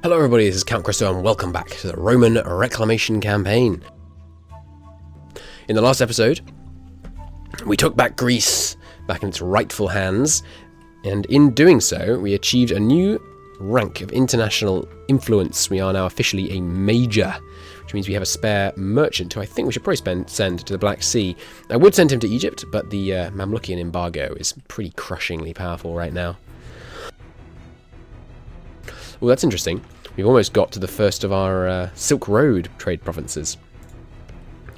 Hello everybody, this is Count Christo and welcome back to the Roman Reclamation campaign. In the last episode, we took back Greece back in its rightful hands, and in doing so, we achieved a new rank of international influence. We are now officially a major, which means we have a spare merchant who I think we should probably send to the Black Sea. I would send him to Egypt, but the Mamlukian embargo is pretty crushingly powerful right now. Well, that's interesting. We've almost got to the first of our Silk Road trade provinces.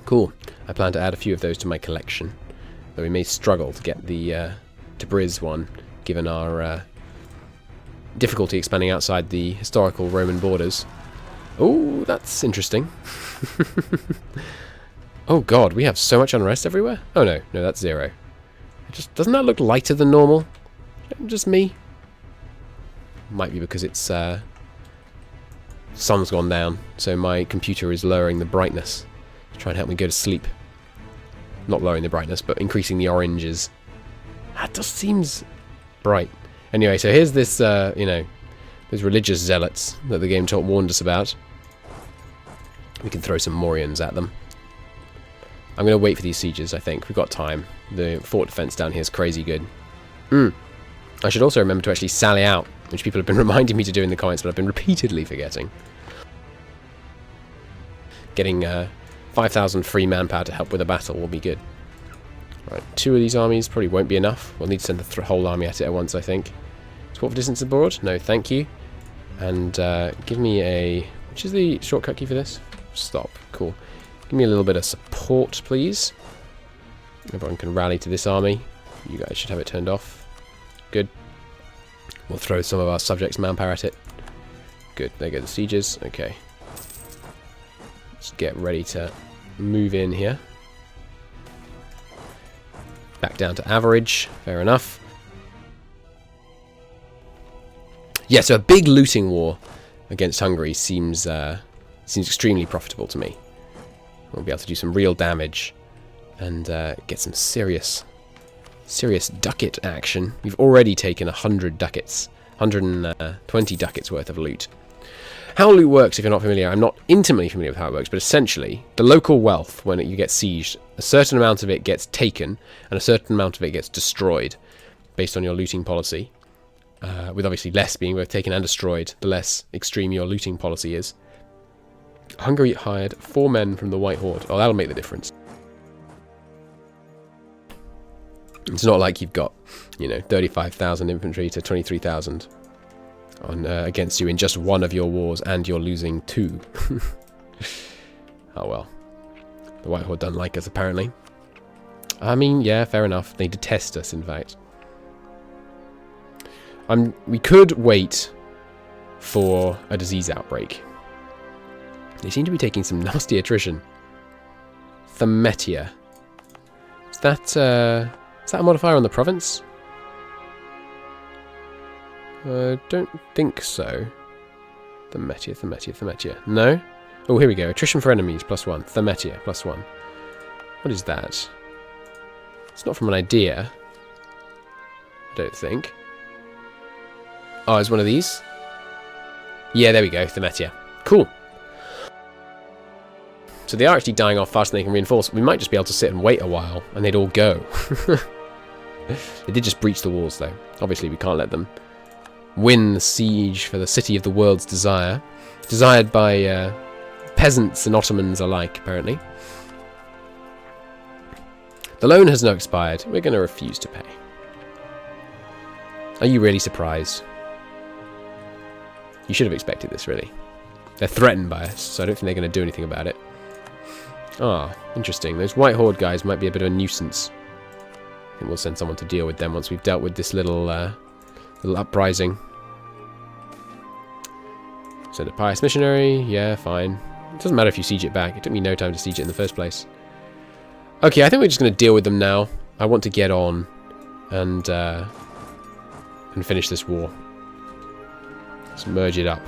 Cool. I plan to add a few of those to my collection, though we may struggle to get the Tabriz one, given our difficulty expanding outside the historical Roman borders. Oh, that's interesting. Oh god, we have so much unrest everywhere? Oh no, that's zero. Doesn't that look lighter than normal? Just me? Might be because it's sun's gone down, so my computer is lowering the brightness to try and help me go to sleep. Not lowering the brightness, but increasing the oranges. That just seems bright. Anyway, so here's this, those religious zealots that the game warned us about. We can throw some Morians at them. I'm going to wait for these sieges, I think. We've got time. The fort defense down here is crazy good. I should also remember to actually sally out, which people have been reminding me to do in the comments, but I've been repeatedly forgetting. Getting 5,000 free manpower to help with a battle will be good. Right, 2 of these armies probably won't be enough. We'll need to send the whole army at it at once, I think. Support for distance abroad? No, thank you. And give me a... Which is the shortcut key for this? Stop. Cool. Give me a little bit of support, please. Everyone can rally to this army. You guys should have it turned off. Good. We'll throw some of our subjects' manpower at it. Good. There go the sieges. Okay. Let's get ready to move in here. Back down to average. Fair enough. Yeah, so a big looting war against Hungary seems extremely profitable to me. We'll be able to do some real damage and get some serious ducat action. We've already taken 100 ducats, 120 ducats worth of loot. How loot works, if you're not familiar, I'm not intimately familiar with how it works, but essentially, the local wealth, when you get sieged, a certain amount of it gets taken, and a certain amount of it gets destroyed, based on your looting policy. With obviously less being both taken and destroyed, the less extreme your looting policy is. Hungary hired 4 men from the White Horde. Oh, that'll make the difference. It's not like you've got, 35,000 infantry to 23,000 on against you in just one of your wars, and you're losing 2. Oh well. The White Horde don't like us, apparently. I mean, yeah, fair enough. They detest us, in fact. We could wait for a disease outbreak. They seem to be taking some nasty attrition. Thermetia. Is that a modifier on the province? I don't think so. Thermetia. No? Oh, here we go. Attrition for enemies, +1. Thermetia, +1. What is that? It's not from an idea. I don't think. Oh, it's one of these? Yeah, there we go. Thermetia. Cool. So they are actually dying off faster than they can reinforce. We might just be able to sit and wait a while, and they'd all go. They did just breach the walls, though. Obviously, we can't let them win the siege for the city of the world's desire. Desired by peasants and Ottomans alike, apparently. The loan has now expired. We're going to refuse to pay. Are you really surprised? You should have expected this, really. They're threatened by us, so I don't think they're going to do anything about it. Ah, interesting. Those White Horde guys might be a bit of a nuisance. I think we'll send someone to deal with them once we've dealt with this little uprising. Send a pious missionary. Yeah, fine. It doesn't matter if you siege it back. It took me no time to siege it in the first place. Okay, I think we're just going to deal with them now. I want to get on and finish this war. Let's merge it up,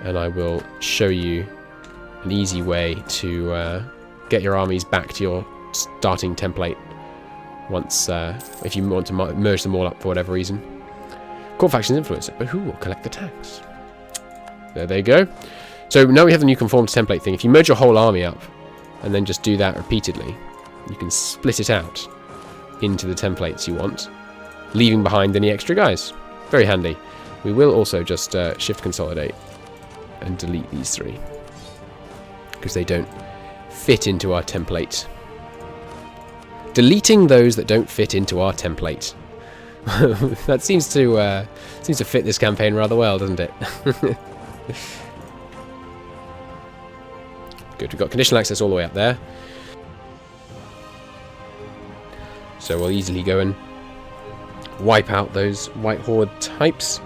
and I will show you an easy way to get your armies back to your starting template once, if you want to merge them all up for whatever reason. Court factions influence it, but who will collect the tax? There they go. So now we have the new conformed template thing. If you merge your whole army up and then just do that repeatedly, you can split it out into the templates you want, leaving behind any extra guys. Very handy. We will also just shift consolidate and delete these 3 because they don't fit into our template. Deleting those that don't fit into our template. That seems to fit this campaign rather well, doesn't it? Good, we've got conditional access all the way up there. So we'll easily go and wipe out those White Horde types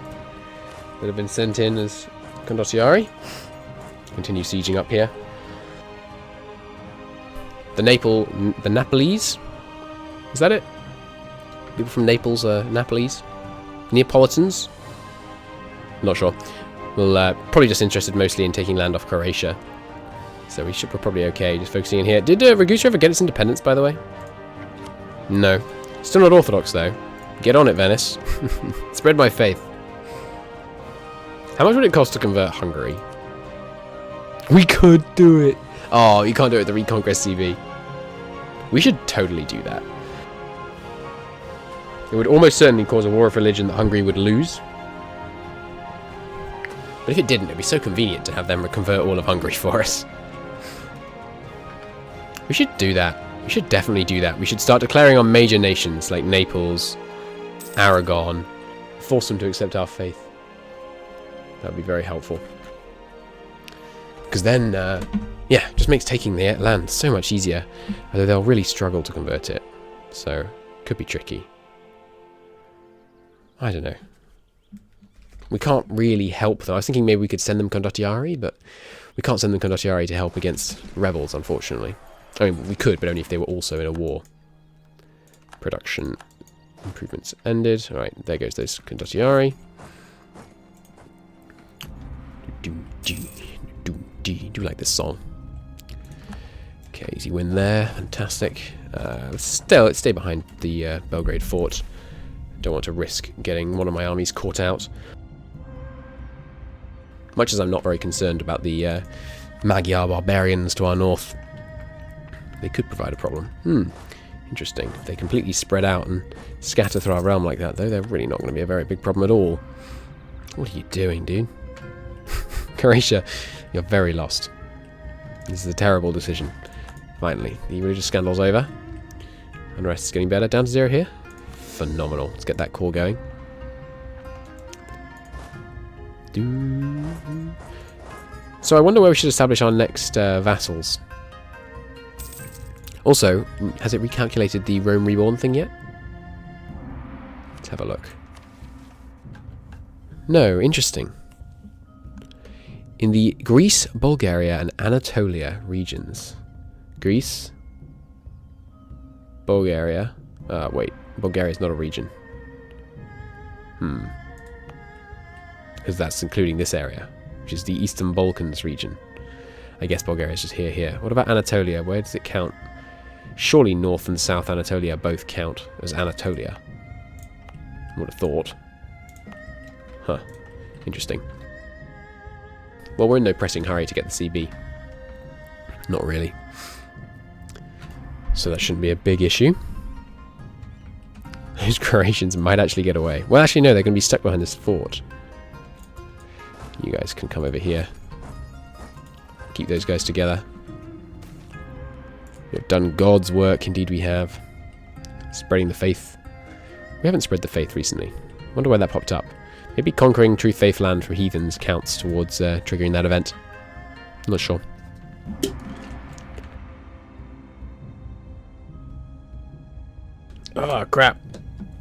that have been sent in as condottieri. Continue sieging up here. The Napolese? Is that it? People from Naples are Napolese? Neapolitans? Not sure. We'll probably just interested mostly in taking land off Croatia. So we're probably okay, just focusing in here. Did Ragusa ever get its independence, by the way? No. Still not Orthodox, though. Get on it, Venice. Spread my faith. How much would it cost to convert Hungary? We could do it. Oh, you can't do it at the Reconquest CV. We should totally do that. It would almost certainly cause a war of religion that Hungary would lose. But if it didn't, it'd be so convenient to have them convert all of Hungary for us. We should do that. We should definitely do that. We should start declaring on major nations like Naples, Aragon, force them to accept our faith. That would be very helpful. Because then, yeah, just makes taking the land so much easier. Although they'll really struggle to convert it. So, could be tricky. I don't know. We can't really help them. I was thinking maybe we could send them condottieri, but we can't send them condottieri to help against rebels, unfortunately. I mean, we could, but only if they were also in a war. Production improvements ended. Alright, there goes those condottieri. Do like this song. Okay, easy win there. Fantastic. Let's stay behind the Belgrade fort. Don't want to risk getting one of my armies caught out. Much as I'm not very concerned about the Magyar barbarians to our north. They could provide a problem. Interesting. If they completely spread out and scatter through our realm like that, though, they're really not going to be a very big problem at all. What are you doing, dude? Croatia, you're very lost. This is a terrible decision. Finally, the religious scandal's over. Unrest is getting better. Down to 0 here. Phenomenal. Let's get that core going. So I wonder where we should establish our next vassals. Also, has it recalculated the Rome Reborn thing yet? Let's have a look. No, interesting. In the Greece, Bulgaria, and Anatolia regions. Greece, Bulgaria. Wait, Bulgaria is not a region. Because that's including this area, which is the Eastern Balkans region. I guess Bulgaria is just here. What about Anatolia? Where does it count? Surely North and South Anatolia both count as Anatolia. I would have thought. Huh. Interesting. Well, we're in no pressing hurry to get the CB. Not really. So that shouldn't be a big issue. Those Croatians might actually get away. Well, actually, no, they're going to be stuck behind this fort. You guys can come over here. Keep those guys together. We've done God's work, indeed we have. Spreading the faith. We haven't spread the faith recently. Wonder why that popped up. Maybe conquering True Faith land from heathens counts towards triggering that event. I'm not sure. Oh, crap.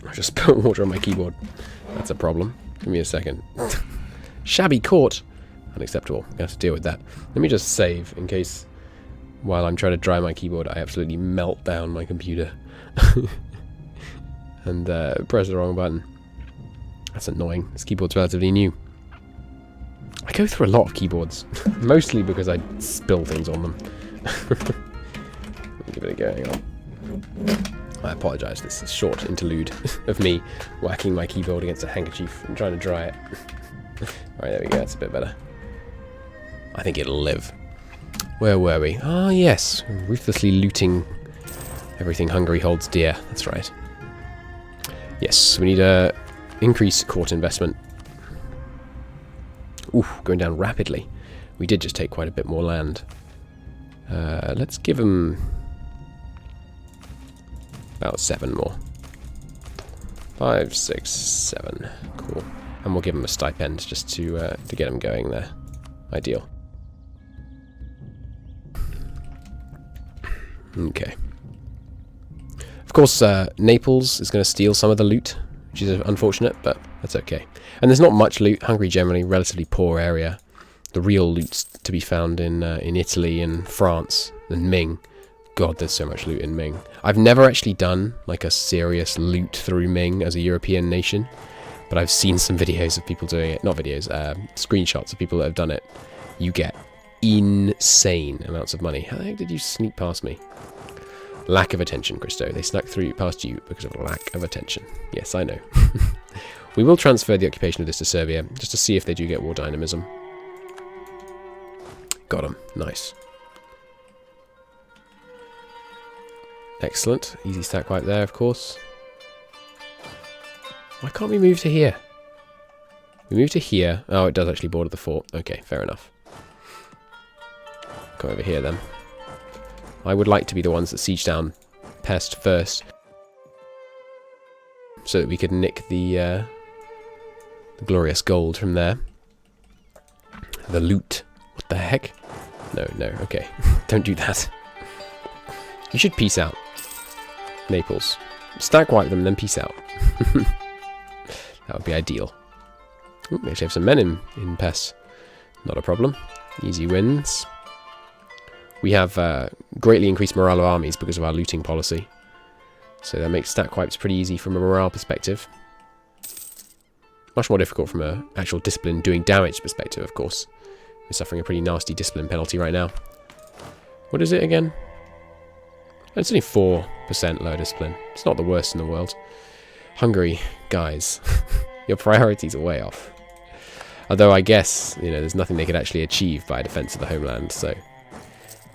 I just spilled water on my keyboard. That's a problem. Give me a second. Shabby court. Unacceptable. I have to deal with that. Let me just save in case while I'm trying to dry my keyboard I absolutely melt down my computer. And press the wrong button. That's annoying. This keyboard's relatively new. I go through a lot of keyboards. Mostly because I spill things on them. Let me give it a go. Hang on. I apologise. This is a short interlude of me whacking my keyboard against a handkerchief and trying to dry it. Alright, there we go. That's a bit better. I think it'll live. Where were we? Ah, yes. Ruthlessly looting everything Hungary holds dear. That's right. Yes, we need to increase court investment. Ooh, going down rapidly. We did just take quite a bit more land. Let's give them about 7 more. 5, 6, 7. Cool. And we'll give them a stipend just to get them going there. Ideal. Okay. Of course, Naples is going to steal some of the loot, which is unfortunate, but that's okay. And there's not much loot. Hungary generally, relatively poor area. The real loot's to be found in Italy and France and Ming. God, there's so much loot in Ming. I've never actually done like a serious loot through Ming as a European nation, but I've seen some videos of people doing it. Not videos, screenshots of people that have done it. You get insane amounts of money. How the heck did you sneak past me? Lack of attention, Christo. They snuck through past you because of lack of attention. Yes, I know. We will transfer the occupation of this to Serbia, just to see if they do get war dynamism. Got them. Nice. Excellent. Easy stack wipe there, of course. Why can't we move to here? We move to here. Oh, it does actually border the fort. Okay, fair enough. Go over here then. I would like to be the ones that siege down Pest first, so that we could nick the glorious gold from there. The loot. What the heck? No, okay. Don't do that. You should peace out. Naples. Stack wipe them, then peace out. That would be ideal. Ooh, we actually have some men in Pest. Not a problem. Easy wins. We have greatly increased morale of armies because of our looting policy. So that makes stack wipes pretty easy from a morale perspective. Much more difficult from an actual discipline doing damage perspective, of course. We're suffering a pretty nasty discipline penalty right now. What is it again? It's only 4% low discipline. It's not the worst in the world. Hungary, guys, your priorities are way off. Although I guess, you know, there's nothing they could actually achieve by defense of the homeland, so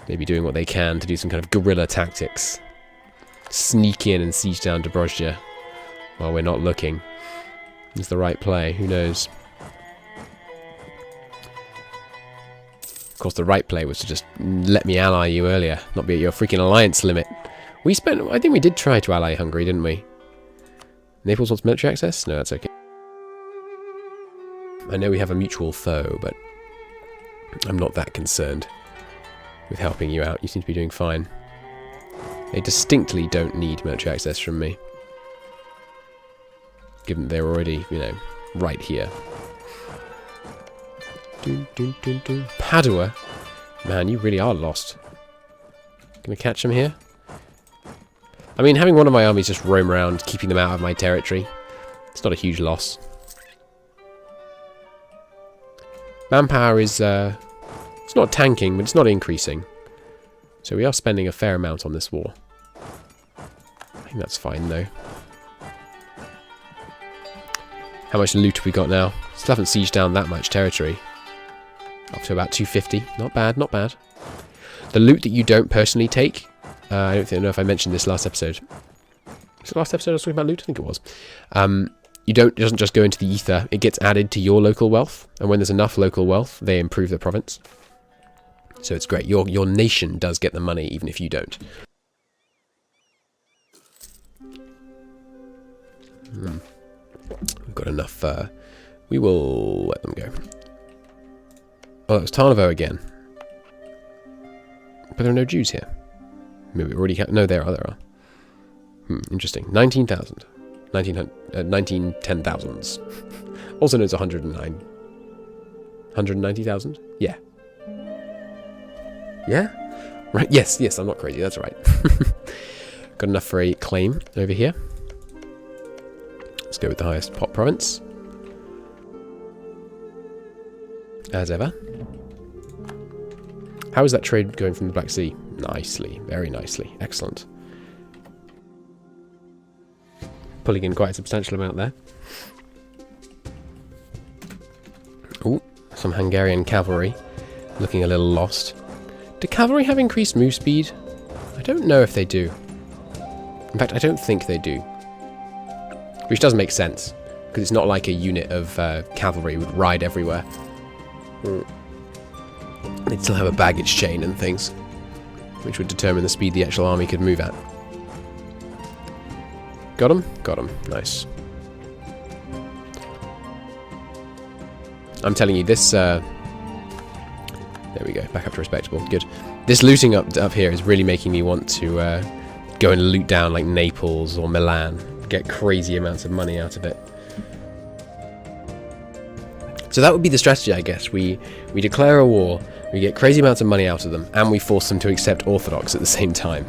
maybe doing what they can to do some kind of guerrilla tactics. Sneak in and siege down Dobrozhia while we're not looking. Is the right play, who knows? Of course, the right play was to just let me ally you earlier, not be at your freaking alliance limit. I think we did try to ally Hungary, didn't we? Naples wants military access? No, that's okay. I know we have a mutual foe, but I'm not that concerned with helping you out. You seem to be doing fine. They distinctly don't need military access from me, given that they're already, you know, right here. Padua? Man, you really are lost. Gonna catch them here? I mean, having one of my armies just roam around, keeping them out of my territory, it's not a huge loss. Manpower is, it's not tanking, but it's not increasing. So we are spending a fair amount on this war. I think that's fine, though. How much loot have we got now? Still haven't sieged down that much territory. Up to about 250. Not bad, not bad. The loot that you don't personally take, I don't know if I mentioned this last episode. Was it last episode I was talking about loot? I think it was. It doesn't just go into the ether. It gets added to your local wealth. And when there's enough local wealth, they improve the province. So it's great. Your nation does get the money, even if you don't. We've got enough. We will let them go. Oh, it was Tarnovo again. But there are no Jews here. Maybe we already no, there are. Interesting. 19,000. 10,000s. Also known as 109. 190,000? Yeah. Yeah? Right, yes, I'm not crazy, that's right. Got enough for a claim over here. Let's go with the highest pot province. As ever. How is that trade going from the Black Sea? Nicely, very nicely. Excellent. Pulling in quite a substantial amount there. Ooh, some Hungarian cavalry. looking a little lost. Do cavalry have increased move speed? I don't know if they do. In fact, I don't think they do. Which does make sense, because it's not like a unit of cavalry would ride everywhere. They'd still have a baggage chain and things, which would determine the speed the actual army could move at. Got him? Got him. Nice. I'm telling you, this... there we go, back up to respectable. Good. This looting up here is really making me want to go and loot down like Naples or Milan. Get crazy amounts of money out of it. So that would be the strategy, I guess. We declare a war, we get crazy amounts of money out of them, and we force them to accept Orthodox at the same time.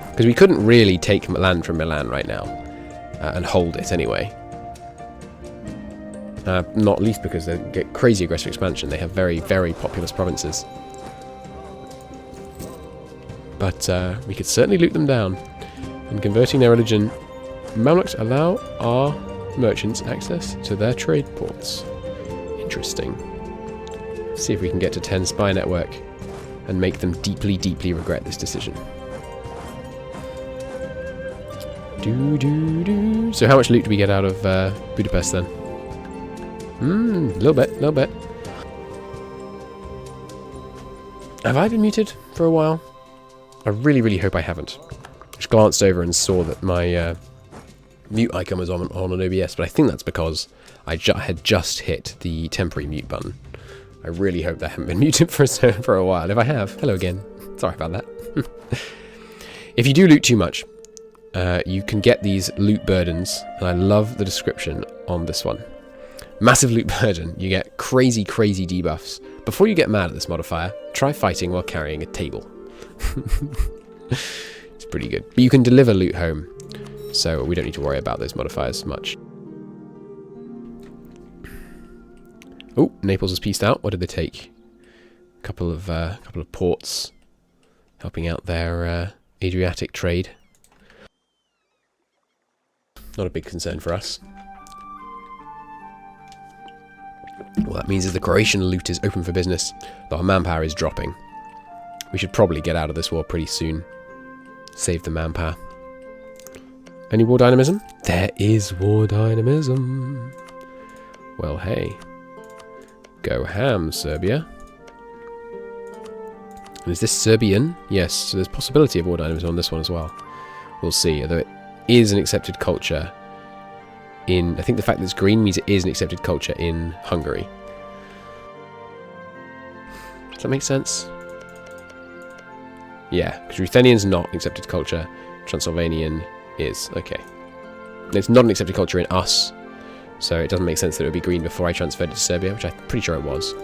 Because we couldn't really take land from Milan right now, and hold it anyway. Not least because they get crazy aggressive expansion. They have very, very populous provinces. But we could certainly loot them down. And converting their religion, Mamluks allow our merchants access to their trade ports. Interesting. Let's see if we can get to 10 spy network and make them deeply, deeply regret this decision. So how much loot do we get out of Budapest then? A little bit, little bit. Have I been muted for a while? I really, really hope I haven't. Just glanced over and saw that my mute icon was on an OBS, but I think that's because I had just hit the temporary mute button. I really hope that I haven't been muted for a while. If I have, hello again. Sorry about that. If you do loot too much, you can get these loot burdens, and I love the description on this one. Massive loot burden. You get crazy, crazy debuffs. Before you get mad at this modifier, try fighting while carrying a table. It's pretty good. But you can deliver loot home, so we don't need to worry about those modifiers much. Oh, Naples has pieced out. What did they take? A couple of ports, helping out their Adriatic trade. Not a big concern for us. What that means is the Croatian loot is open for business, though our manpower is dropping. We should probably get out of this war pretty soon. Save the manpower. Any war dynamism? There is war dynamism. Well, hey. Go ham, Serbia. And is this Serbian? Yes, so there's possibility of war dynamism on this one as well. We'll see, although it is an accepted culture in... I think the fact that it's green means it is an accepted culture in Hungary. Does that make sense? Yeah, because Ruthenian's not accepted culture, Transylvanian is. Okay. It's not an accepted culture in us, so it doesn't make sense that it would be green before I transferred it to Serbia, which I'm pretty sure it was.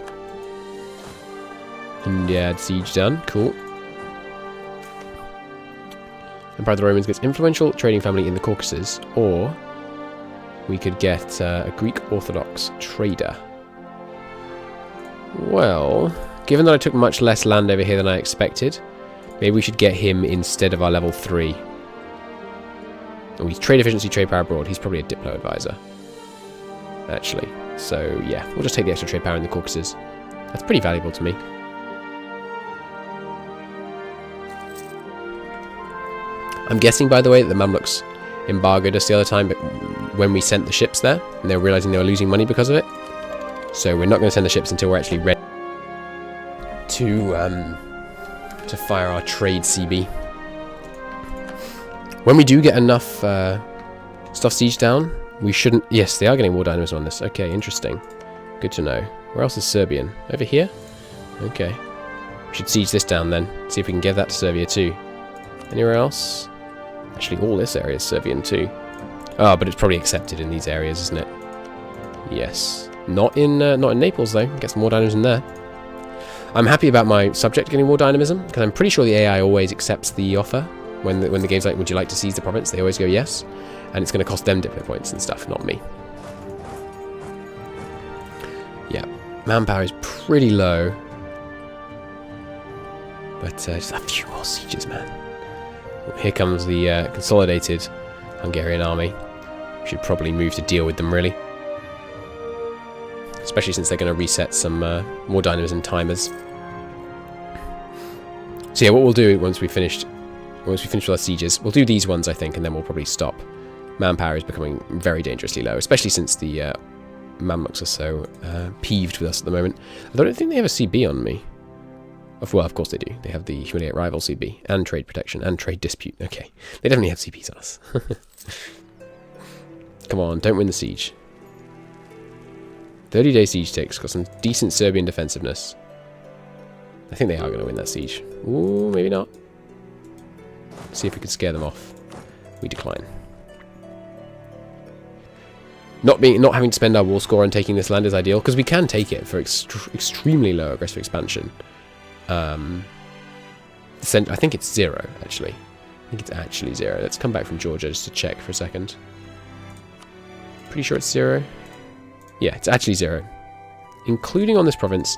India had siege done. Cool. Empire of the Romans gets influential trading family in the Caucasus, or we could get a Greek Orthodox trader. Well, given that I took much less land over here than I expected, maybe we should get him instead of our level 3. And he's trade efficiency, trade power abroad. He's probably a Diplo advisor, actually. So yeah, we'll just take the extra trade power in the Caucasus. That's pretty valuable to me. I'm guessing, by the way, that the Mamluks embargoed us the other time, but when we sent the ships there, and they were realizing they were losing money because of it. So we're not going to send the ships until we're actually ready to fire our trade CB. When we do get enough stuff siege down, we shouldn't... Yes, they are getting war dynamism on this. Okay, interesting. Good to know. Where else is Serbian? Over here? Okay. We should siege this down then. See if we can give that to Serbia too. Anywhere else? Actually, all this area is Serbian too. Oh, but it's probably accepted in these areas, isn't it? Yes. Not in Naples though. Get some more dynamism there. I'm happy about my subject getting more dynamism, because I'm pretty sure the AI always accepts the offer. When the game's like, would you like to seize the province? They always go yes. And it's going to cost them diplo points and stuff, not me. Yeah. Manpower is pretty low. But just a few more sieges, man. Well, here comes the consolidated Hungarian army. We should probably move to deal with them, really. It's especially since they're going to reset some more dynamism timers. So yeah, what we'll do once we finish with our sieges, we'll do these ones, I think, and then we'll probably stop. Manpower is becoming very dangerously low, especially since the Mamluks are so peeved with us at the moment. I don't think they have a CB on me. Well, of course they do. They have the Humiliate Rival CB, and Trade Protection, and Trade Dispute. Okay, they definitely have CBs on us. Come on, don't win the siege. 30-day siege ticks, got some decent Serbian defensiveness. I think they are going to win that siege. Ooh, maybe not. See if we can scare them off. We decline. Not having to spend our war score on taking this land is ideal, because we can take it for extremely low aggressive expansion. I think it's 0, actually. I think it's actually 0. Let's come back from Georgia just to check for a second. Pretty sure it's 0. Yeah, it's actually 0. Including on this province.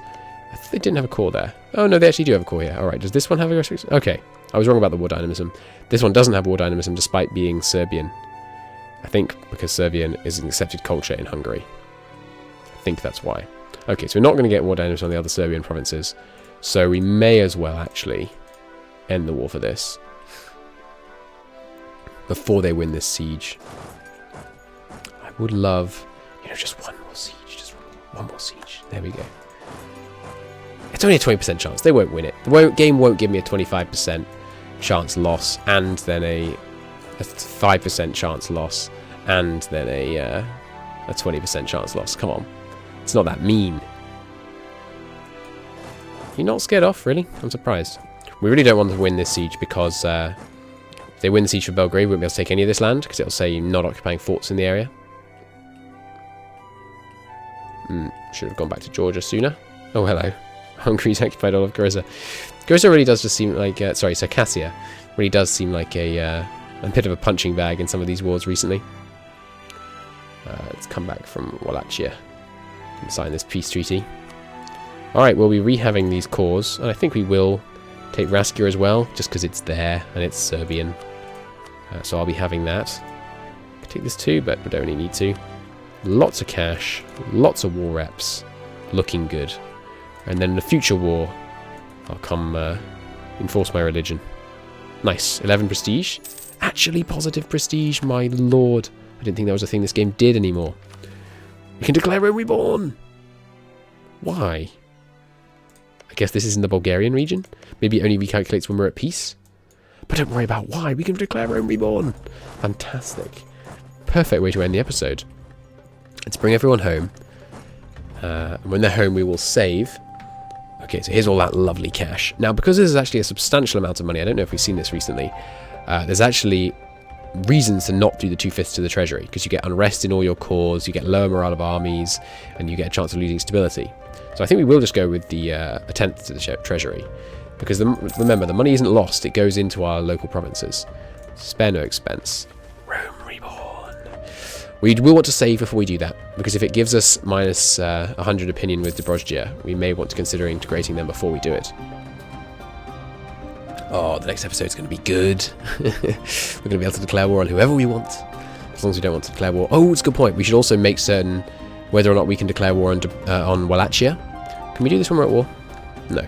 I think they didn't have a core there. Oh, no, they actually do have a core here. Alright, does this one have aggressive? Okay, I was wrong about the war dynamism. This one doesn't have war dynamism despite being Serbian. I think because Serbian is an accepted culture in Hungary. I think that's why. Okay, so we're not going to get war dynamism on the other Serbian provinces. So we may as well actually end the war for this. Before they win this siege. I would love, just one more siege. Just one more siege. There we go. It's only a 20% chance. They won't win it. The game won't give me a 25% chance loss, and then a 5% chance loss, and then a 20% chance loss. Come on. It's not that mean. You're not scared off, really? I'm surprised. We really don't want to win this siege because if they win the siege for Belgrade, we won't be able to take any of this land because it'll say not occupying forts in the area. Should have gone back to Georgia sooner. Oh, hello. Hungary's occupied all of Goriza. Goriza really does just seem like... Circassia really does seem like a bit of a punching bag in some of these wars recently. Let's come back from Wallachia and sign this peace treaty. Alright, we'll be rehaving these cores, and I think we will take Raskia as well, just because it's there, and it's Serbian. So I'll be having that. I could take this too, but we don't really need to. Lots of cash, lots of war reps, looking good. And then in the future war, I'll come enforce my religion. Nice, 11 prestige. Actually positive prestige, my lord. I didn't think that was a thing this game did anymore. We can declare Rome Reborn! Why? I guess this is in the Bulgarian region. Maybe it only recalculates when we're at peace. But don't worry about why. We can declare Rome Reborn. Fantastic. Perfect way to end the episode. Let's bring everyone home. And when they're home, we will save. Okay, so here's all that lovely cash. Now, because this is actually a substantial amount of money, I don't know if we've seen this recently, there's actually reasons to not do the 2/5 to the treasury, because you get unrest in all your cores, you get lower morale of armies, and you get a chance of losing stability. So I think we will just go with the 1/10 to the treasury, because remember, the money isn't lost, it goes into our local provinces. Spare no expense. Rome Reborn. We will want to save before we do that, because if it gives us minus 100 opinion with Dobrozhia, we may want to consider integrating them before we do it. Oh, the next episode's going to be good. We're going to be able to declare war on whoever we want, as long as we don't want to declare war. Oh, it's a good point. We should also make certain whether or not we can declare war on Wallachia. Can we do this when we're at war? No.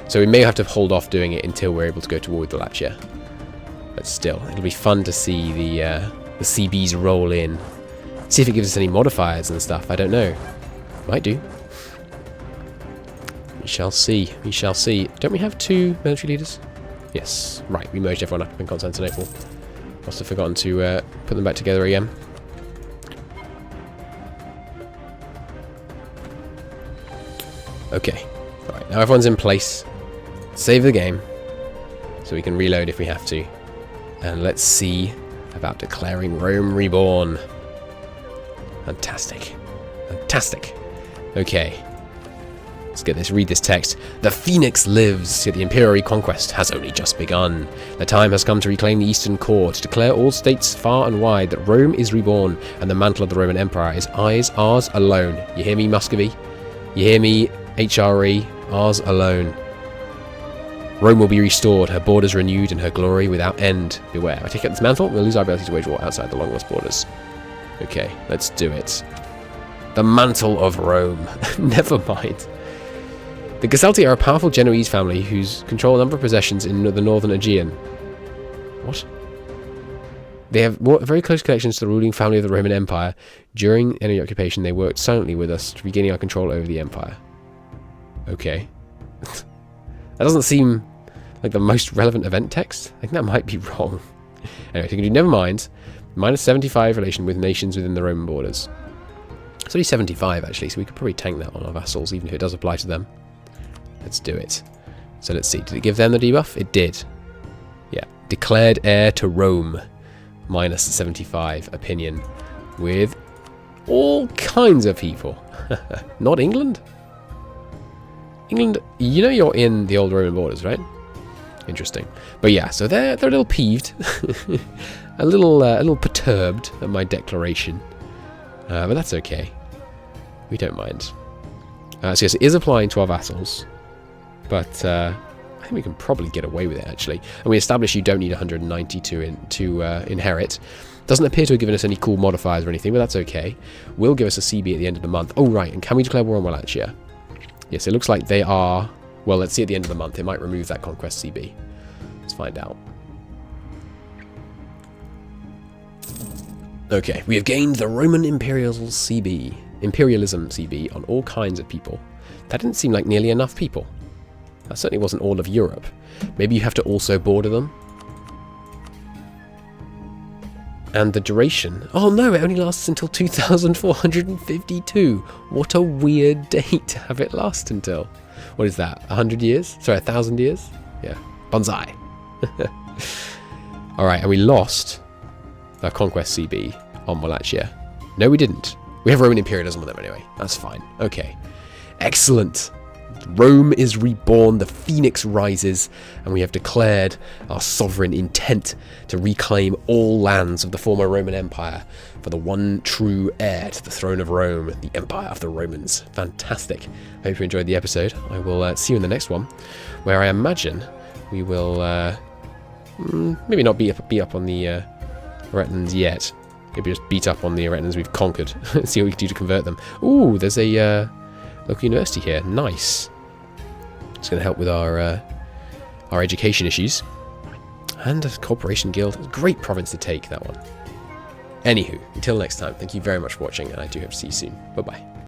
So we may have to hold off doing it until we're able to go to war with Wallachia. But still, it'll be fun to see the CBs roll in. See if it gives us any modifiers and stuff. I don't know. Might do. We shall see. We shall see. Don't we have 2 military leaders? Yes. Right, we merged everyone up in Constantinople. Must have forgotten to put them back together again. Okay. Alright, now everyone's in place. Save the game. So we can reload if we have to. And let's see about declaring Rome Reborn. Fantastic. Fantastic. Okay. Let's get this. Read this text. The Phoenix lives, yet the imperial reconquest has only just begun. The time has come to reclaim the Eastern Core, to declare all states far and wide that Rome is reborn, and the mantle of the Roman Empire is ours alone. You hear me, Muscovy? You hear me, HRE? Ours alone. Rome will be restored, her borders renewed, and her glory without end. Beware. If I take out this mantle, we'll lose our ability to wage war outside the long lost borders. Okay, let's do it. The mantle of Rome. Never mind. The Gesalti are a powerful Genoese family whose control a number of possessions in the northern Aegean. What? They have very close connections to the ruling family of the Roman Empire. During enemy occupation, they worked silently with us to regaining our control over the empire. Okay. That doesn't seem like the most relevant event text. I think that might be wrong. Anyway, so you can do never mind. -75 relation with nations within the Roman borders. It's only 75 actually, so we could probably tank that on our vassals, even if it does apply to them. Let's do it. So let's see. Did it give them the debuff? It did. Yeah. Declared heir to Rome. -75 opinion. With all kinds of people. Not England? England, you know you're in the old Roman borders, right? Interesting. But yeah, so they're a little peeved. a little perturbed at my declaration. But that's okay. We don't mind. So yes, it is applying to our vassals. But I think we can probably get away with it, actually. And we established you don't need 190 to inherit. Doesn't appear to have given us any cool modifiers or anything, but that's okay. Will give us a CB at the end of the month. Oh, right. And can we declare war on Wallachia? Yes, it looks like they are... Well, let's see at the end of the month. It might remove that conquest CB. Let's find out. Okay, we have gained the Roman Imperialism CB on all kinds of people. That didn't seem like nearly enough people. That certainly wasn't all of Europe. Maybe you have to also border them. And the duration... Oh no, it only lasts until 2452. What a weird date to have it last until. What is that? 100 years? Sorry, 1,000 years? Yeah. Bonsai. Alright, and we lost the Conquest CB on Wallachia. No, we didn't. We have Roman Imperialism with them anyway. That's fine. Okay. Excellent. Rome is reborn, the phoenix rises, and we have declared our sovereign intent to reclaim all lands of the former Roman Empire for the one true heir to the throne of Rome, the Empire of the Romans. Fantastic. I hope you enjoyed the episode. I will see you in the next one, where I imagine we will maybe not beat up on the Retans yet. Maybe just beat up on the Retans we've conquered. See what we can do to convert them. Ooh, there's a local university here. Nice. It's going to help with our education issues. And a corporation guild. Great province to take, that one. Anywho, until next time, thank you very much for watching, and I do hope to see you soon. Bye-bye.